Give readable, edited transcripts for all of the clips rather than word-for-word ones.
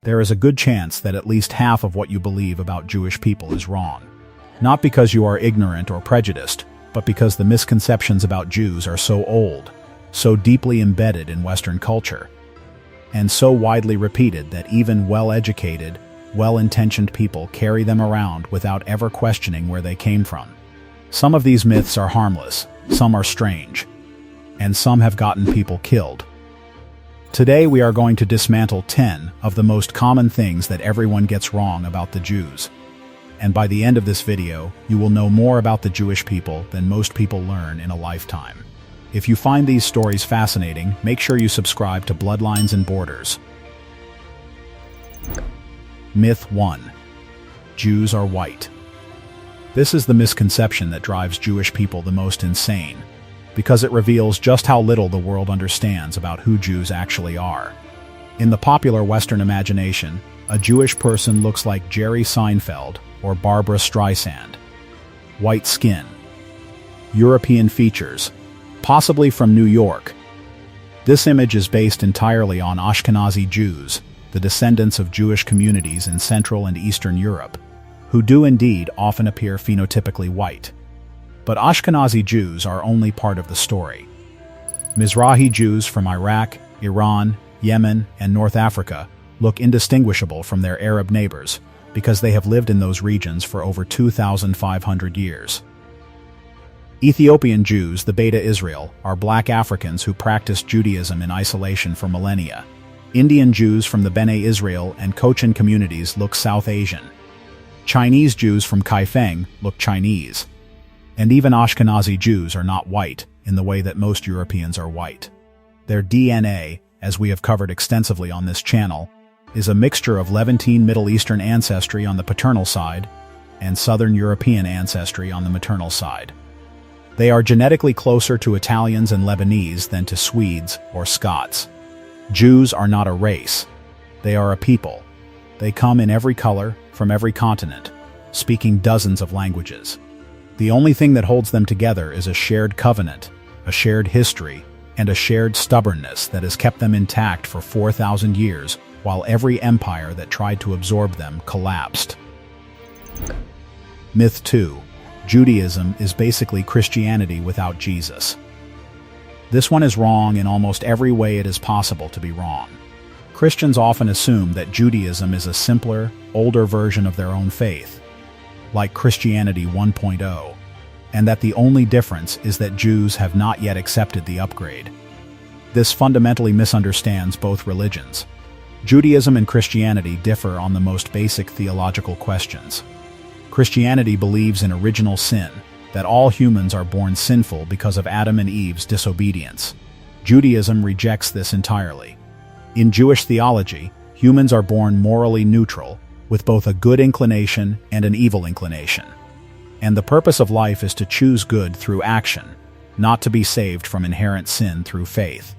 there is a good chance that at least half of what you believe about Jewish people is wrong. Not because you are ignorant or prejudiced, but because the misconceptions about Jews are so old, so deeply embedded in Western culture, and so widely repeated that even well-educated, well-intentioned people carry them around without ever questioning where they came from. Some of these myths are harmless, some are strange, and some have gotten people killed. Today we are going to dismantle 10 of the most common things that everyone gets wrong about the Jews. And by the end of this video, you will know more about the Jewish people than most people learn in a lifetime. If you find these stories fascinating, make sure you subscribe to Bloodlines and Borders. Myth 1. Jews are white. This is the misconception that drives Jewish people the most insane, because it reveals just how little the world understands about who Jews actually are. In the popular Western imagination, a Jewish person looks like Jerry Seinfeld or Barbra Streisand. White skin, European features, possibly from New York. This image is based entirely on Ashkenazi Jews, the descendants of Jewish communities in Central and Eastern Europe, who do indeed often appear phenotypically white. But Ashkenazi Jews are only part of the story. Mizrahi Jews from Iraq, Iran, Yemen, and North Africa look indistinguishable from their Arab neighbors because they have lived in those regions for over 2,500 years. Ethiopian Jews, the Beta Israel, are black Africans who practiced Judaism in isolation for millennia. Indian Jews from the Bene Israel and Cochin communities look South Asian. Chinese Jews from Kaifeng look Chinese. And even Ashkenazi Jews are not white in the way that most Europeans are white. Their DNA, as we have covered extensively on this channel, is a mixture of Levantine Middle Eastern ancestry on the paternal side and Southern European ancestry on the maternal side. They are genetically closer to Italians and Lebanese than to Swedes or Scots. Jews are not a race. They are a people. They come in every color, from every continent, speaking dozens of languages. The only thing that holds them together is a shared covenant, a shared history, and a shared stubbornness that has kept them intact for 4,000 years, while every empire that tried to absorb them collapsed. Myth 2. Judaism is basically Christianity without Jesus. This one is wrong in almost every way it is possible to be wrong. Christians often assume that Judaism is a simpler, older version of their own faith, like Christianity 1.0, and that the only difference is that Jews have not yet accepted the upgrade. This fundamentally misunderstands both religions. Judaism and Christianity differ on the most basic theological questions. Christianity believes in original sin, that all humans are born sinful because of Adam and Eve's disobedience. Judaism rejects this entirely. In Jewish theology, humans are born morally neutral, with both a good inclination and an evil inclination. And the purpose of life is to choose good through action, not to be saved from inherent sin through faith.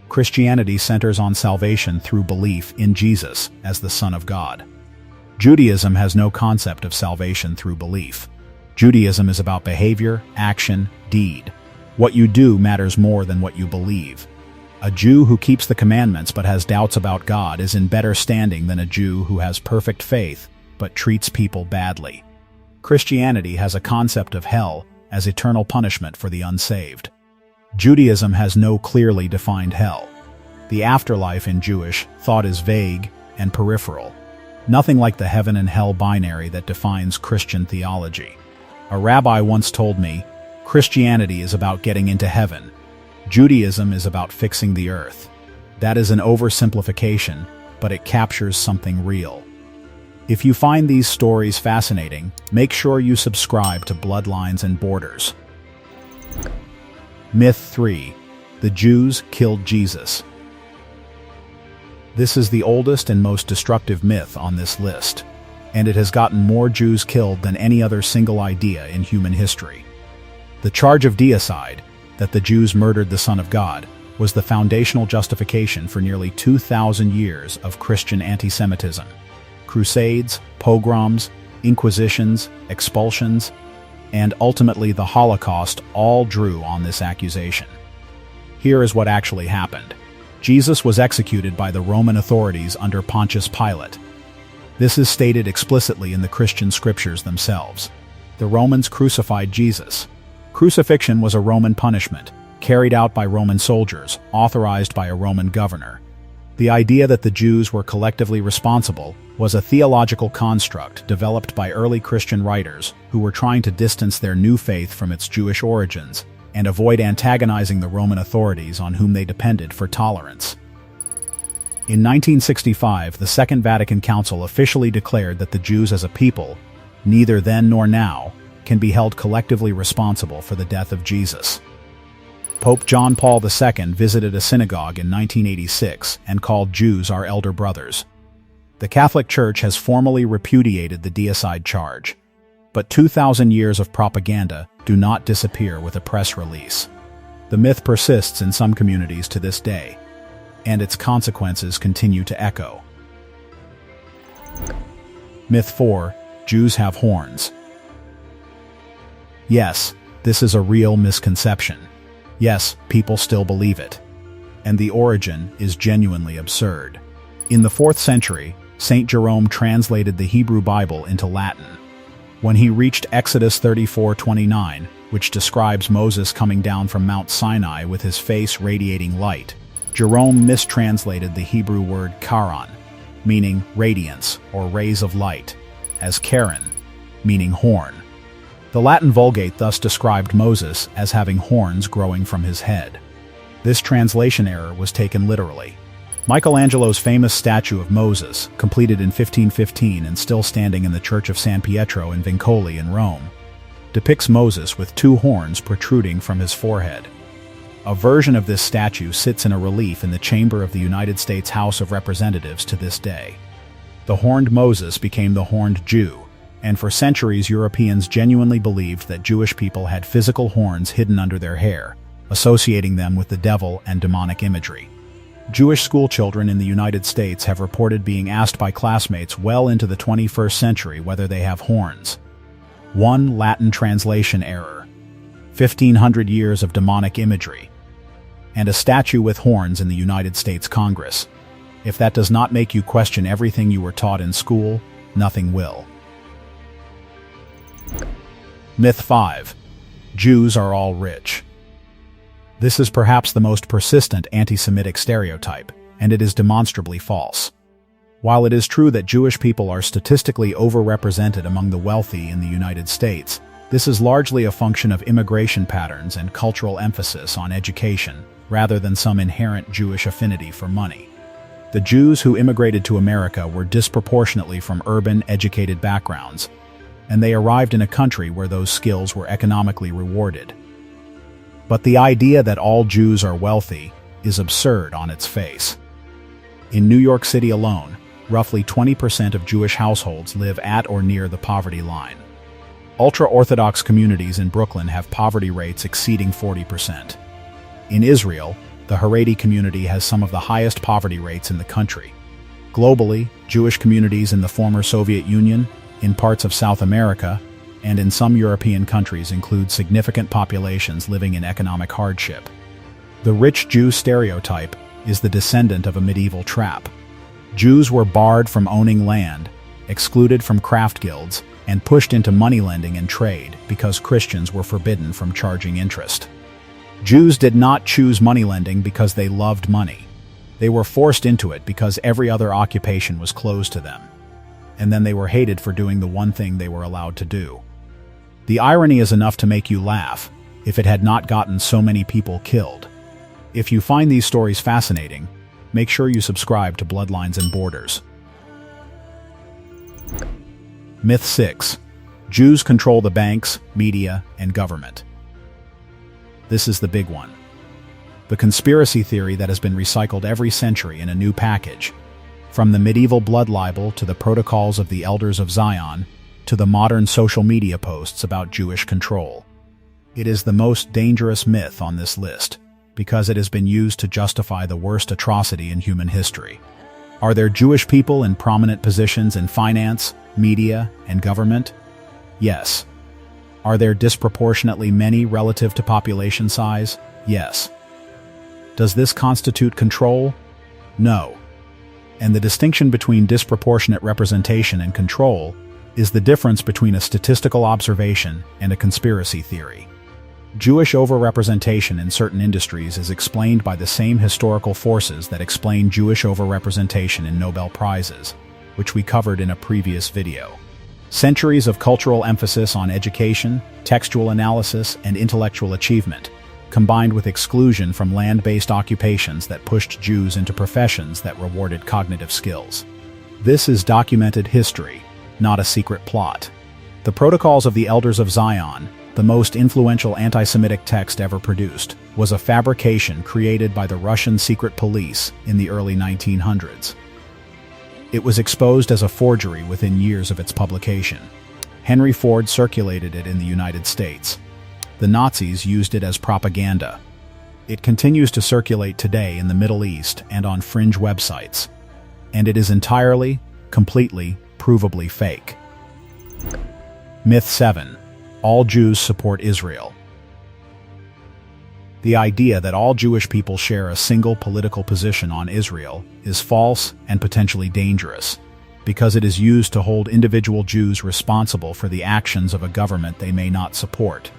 Christianity centers on salvation through belief in Jesus as the Son of God. Judaism has no concept of salvation through belief. Judaism is about behavior, action, deed. What you do matters more than what you believe. A Jew who keeps the commandments but has doubts about God is in better standing than a Jew who has perfect faith but treats people badly. Christianity has a concept of hell as eternal punishment for the unsaved. Judaism has no clearly defined hell. The afterlife in Jewish thought is vague and peripheral, nothing like the heaven and hell binary that defines Christian theology. A rabbi once told me, Christianity is about getting into heaven. Judaism is about fixing the earth. That is an oversimplification, but it captures something real. If you find these stories fascinating, make sure you subscribe to Bloodlines and Borders. Myth 3. The Jews killed Jesus. This is the oldest and most destructive myth on this list, and it has gotten more Jews killed than any other single idea in human history. The charge of deicide, that the Jews murdered the Son of God, was the foundational justification for nearly 2,000 years of Christian anti-Semitism. Crusades, pogroms, inquisitions, expulsions, and ultimately the Holocaust all drew on this accusation. Here is what actually happened. Jesus was executed by the Roman authorities under Pontius Pilate. This is stated explicitly in the Christian scriptures themselves. The Romans crucified Jesus. Crucifixion was a Roman punishment, carried out by Roman soldiers, authorized by a Roman governor. The idea that the Jews were collectively responsible was a theological construct developed by early Christian writers who were trying to distance their new faith from its Jewish origins and avoid antagonizing the Roman authorities on whom they depended for tolerance. In 1965, the Second Vatican Council officially declared that the Jews as a people, neither then nor now, can be held collectively responsible for the death of Jesus. Pope John Paul II visited a synagogue in 1986 and called Jews our elder brothers. The Catholic Church has formally repudiated the deicide charge, but 2,000 years of propaganda do not disappear with a press release. The myth persists in some communities to this day, and its consequences continue to echo. Myth 4: Jews have horns. Yes, this is a real misconception. Yes, people still believe it. And the origin is genuinely absurd. In the 4th century, St. Jerome translated the Hebrew Bible into Latin. When he reached Exodus 34:29, which describes Moses coming down from Mount Sinai with his face radiating light, Jerome mistranslated the Hebrew word charon, meaning radiance or rays of light, as charon, meaning horn. The Latin Vulgate thus described Moses as having horns growing from his head. This translation error was taken literally. Michelangelo's famous statue of Moses, completed in 1515 and still standing in the Church of San Pietro in Vincoli in Rome, depicts Moses with 2 horns protruding from his forehead. A version of this statue sits in a relief in the chamber of the United States House of Representatives to this day. The horned Moses became the horned Jew, and for centuries Europeans genuinely believed that Jewish people had physical horns hidden under their hair, associating them with the devil and demonic imagery. Jewish schoolchildren in the United States have reported being asked by classmates well into the 21st century whether they have horns. 1 Latin translation error, 1,500 years of demonic imagery, and a statue with horns in the United States Congress. If that does not make you question everything you were taught in school, nothing will. Myth 5: Jews are all rich. This is perhaps the most persistent anti-Semitic stereotype, and it is demonstrably false. While it is true that Jewish people are statistically overrepresented among the wealthy in the United States, this is largely a function of immigration patterns and cultural emphasis on education, rather than some inherent Jewish affinity for money. The Jews who immigrated to America were disproportionately from urban, educated backgrounds, and they arrived in a country where those skills were economically rewarded. But the idea that all Jews are wealthy is absurd on its face. In New York City alone, roughly 20% of Jewish households live at or near the poverty line. Ultra-Orthodox communities in Brooklyn have poverty rates exceeding 40%. In Israel, the Haredi community has some of the highest poverty rates in the country. Globally, Jewish communities in the former Soviet Union, in parts of South America, and in some European countries include significant populations living in economic hardship. The rich Jew stereotype is the descendant of a medieval trap. Jews were barred from owning land, excluded from craft guilds, and pushed into moneylending and trade because Christians were forbidden from charging interest. Jews did not choose moneylending because they loved money. They were forced into it because every other occupation was closed to them. And then they were hated for doing the one thing they were allowed to do. The irony is enough to make you laugh, if it had not gotten so many people killed. If you find these stories fascinating, make sure you subscribe to Bloodlines and Borders. Myth 6: Jews control the banks, media, and government. This is the big one. The conspiracy theory that has been recycled every century in a new package. From the medieval blood libel to the protocols of the Elders of Zion, to the modern social media posts about Jewish control. It is the most dangerous myth on this list, because it has been used to justify the worst atrocity in human history. Are there Jewish people in prominent positions in finance, media, and government? Yes. Are there disproportionately many relative to population size? Yes. Does this constitute control? No. And the distinction between disproportionate representation and control is the difference between a statistical observation and a conspiracy theory. Jewish overrepresentation in certain industries is explained by the same historical forces that explain Jewish overrepresentation in Nobel Prizes, which we covered in a previous video. Centuries of cultural emphasis on education, textual analysis, and intellectual achievement, combined with exclusion from land-based occupations that pushed Jews into professions that rewarded cognitive skills. This is documented history, not a secret plot. The Protocols of the Elders of Zion, the most influential anti-Semitic text ever produced, was a fabrication created by the Russian secret police in the early 1900s. It was exposed as a forgery within years of its publication. Henry Ford circulated it in the United States. The Nazis used it as propaganda. It continues to circulate today in the Middle East and on fringe websites. And it is entirely, completely, provably fake. Myth 7. All Jews support Israel. The idea that all Jewish people share a single political position on Israel is false and potentially dangerous, because it is used to hold individual Jews responsible for the actions of a government they may not support.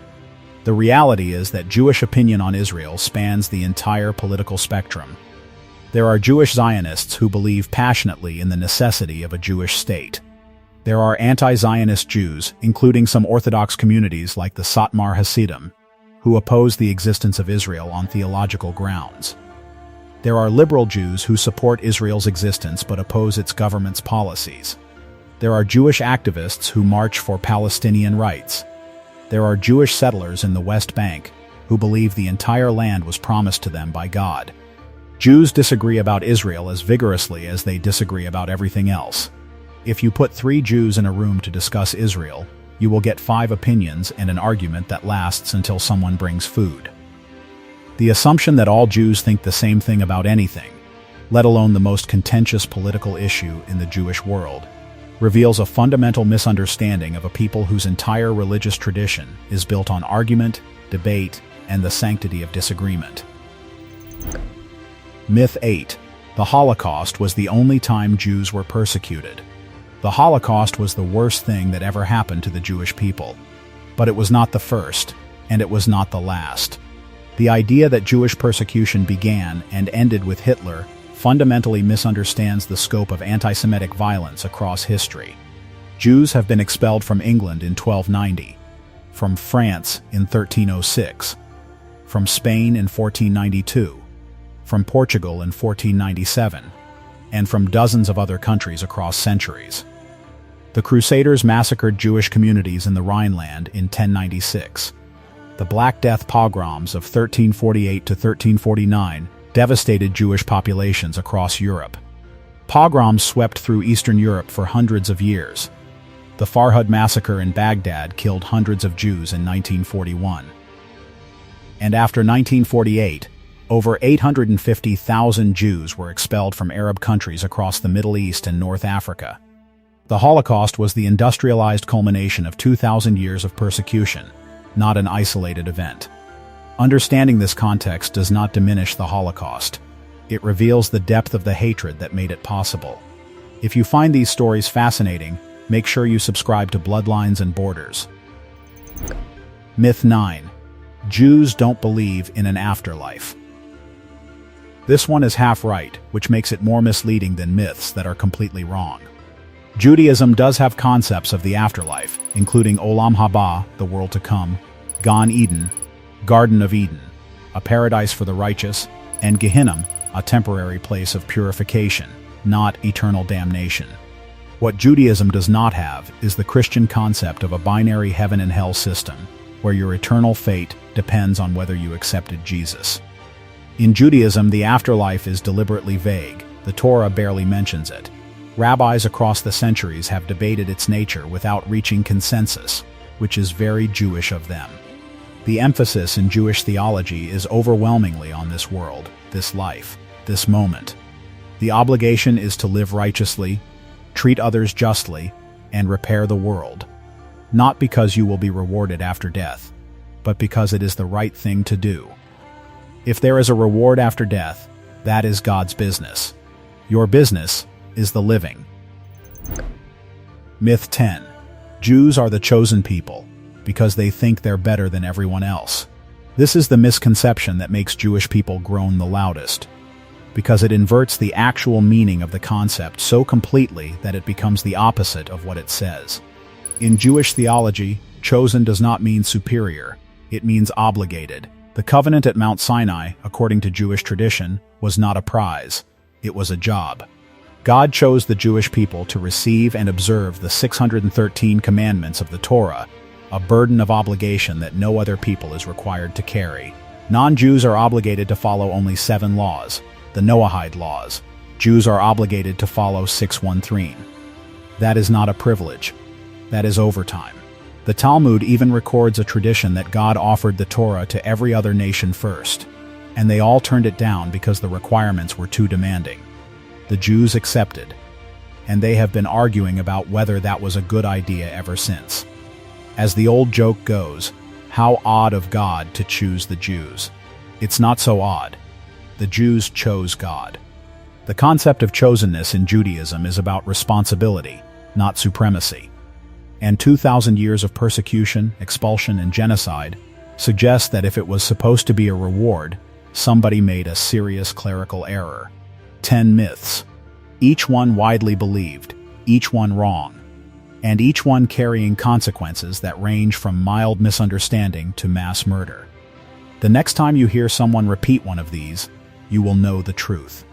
The reality is that Jewish opinion on Israel spans the entire political spectrum. There are Jewish Zionists who believe passionately in the necessity of a Jewish state. There are anti-Zionist Jews, including some Orthodox communities like the Satmar Hasidim, who oppose the existence of Israel on theological grounds. There are liberal Jews who support Israel's existence but oppose its government's policies. There are Jewish activists who march for Palestinian rights. There are Jewish settlers in the West Bank who believe the entire land was promised to them by God. Jews disagree about Israel as vigorously as they disagree about everything else. If you put 3 Jews in a room to discuss Israel, you will get 5 opinions and an argument that lasts until someone brings food. The assumption that all Jews think the same thing about anything, let alone the most contentious political issue in the Jewish world, reveals a fundamental misunderstanding of a people whose entire religious tradition is built on argument, debate, and the sanctity of disagreement. Myth 8. The Holocaust was the only time Jews were persecuted. The Holocaust was the worst thing that ever happened to the Jewish people. But it was not the first, and it was not the last. The idea that Jewish persecution began and ended with Hitler fundamentally misunderstands the scope of anti-Semitic violence across history. Jews have been expelled from England in 1290, from France in 1306, from Spain in 1492, from Portugal in 1497, and from dozens of other countries across centuries. The Crusaders massacred Jewish communities in the Rhineland in 1096. The Black Death pogroms of 1348 to 1349 devastated Jewish populations across Europe. Pogroms swept through Eastern Europe for hundreds of years. The Farhud massacre in Baghdad killed hundreds of Jews in 1941. And after 1948, over 850,000 Jews were expelled from Arab countries across the Middle East and North Africa. The Holocaust was the industrialized culmination of 2,000 years of persecution, not an isolated event. Understanding this context does not diminish the Holocaust. It reveals the depth of the hatred that made it possible. If you find these stories fascinating, make sure you subscribe to Bloodlines and Borders. Myth 9. Jews don't believe in an afterlife. This one is half right, which makes it more misleading than myths that are completely wrong. Judaism does have concepts of the afterlife, including Olam Haba, the world to come, Gan Eden, Garden of Eden, a paradise for the righteous, and Gehinnom, a temporary place of purification, not eternal damnation. What Judaism does not have is the Christian concept of a binary heaven and hell system, where your eternal fate depends on whether you accepted Jesus. In Judaism, the afterlife is deliberately vague. The Torah barely mentions it. Rabbis across the centuries have debated its nature without reaching consensus, which is very Jewish of them. The emphasis in Jewish theology is overwhelmingly on this world, this life, this moment. The obligation is to live righteously, treat others justly, and repair the world, not because you will be rewarded after death, but because it is the right thing to do. If there is a reward after death, that is God's business. Your business is the living. Myth 10. Jews are the chosen people because they think they're better than everyone else. This is the misconception that makes Jewish people groan the loudest, because it inverts the actual meaning of the concept so completely that it becomes the opposite of what it says. In Jewish theology, chosen does not mean superior, it means obligated. The covenant at Mount Sinai, according to Jewish tradition, was not a prize, it was a job. God chose the Jewish people to receive and observe the 613 commandments of the Torah, a burden of obligation that no other people is required to carry. Non-Jews are obligated to follow only 7 laws, the Noahide laws. Jews are obligated to follow 613. That is not a privilege. That is overtime. The Talmud even records a tradition that God offered the Torah to every other nation first, and they all turned it down because the requirements were too demanding. The Jews accepted, and they have been arguing about whether that was a good idea ever since. As the old joke goes, how odd of God to choose the Jews. It's not so odd. The Jews chose God. The concept of chosenness in Judaism is about responsibility, not supremacy. And 2,000 years of persecution, expulsion, and genocide suggest that if it was supposed to be a reward, somebody made a serious clerical error. 10 myths. Each one widely believed, each one wrong, and each one carrying consequences that range from mild misunderstanding to mass murder. The next time you hear someone repeat one of these, you will know the truth.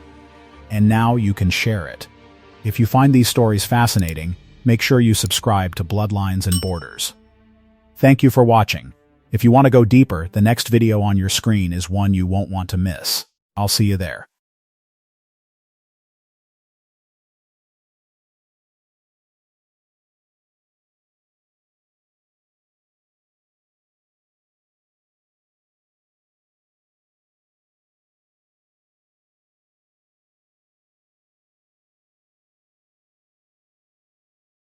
And now you can share it. If you find these stories fascinating, make sure you subscribe to Bloodlines and Borders. Thank you for watching. If you want to go deeper, the next video on your screen is one you won't want to miss. I'll see you there.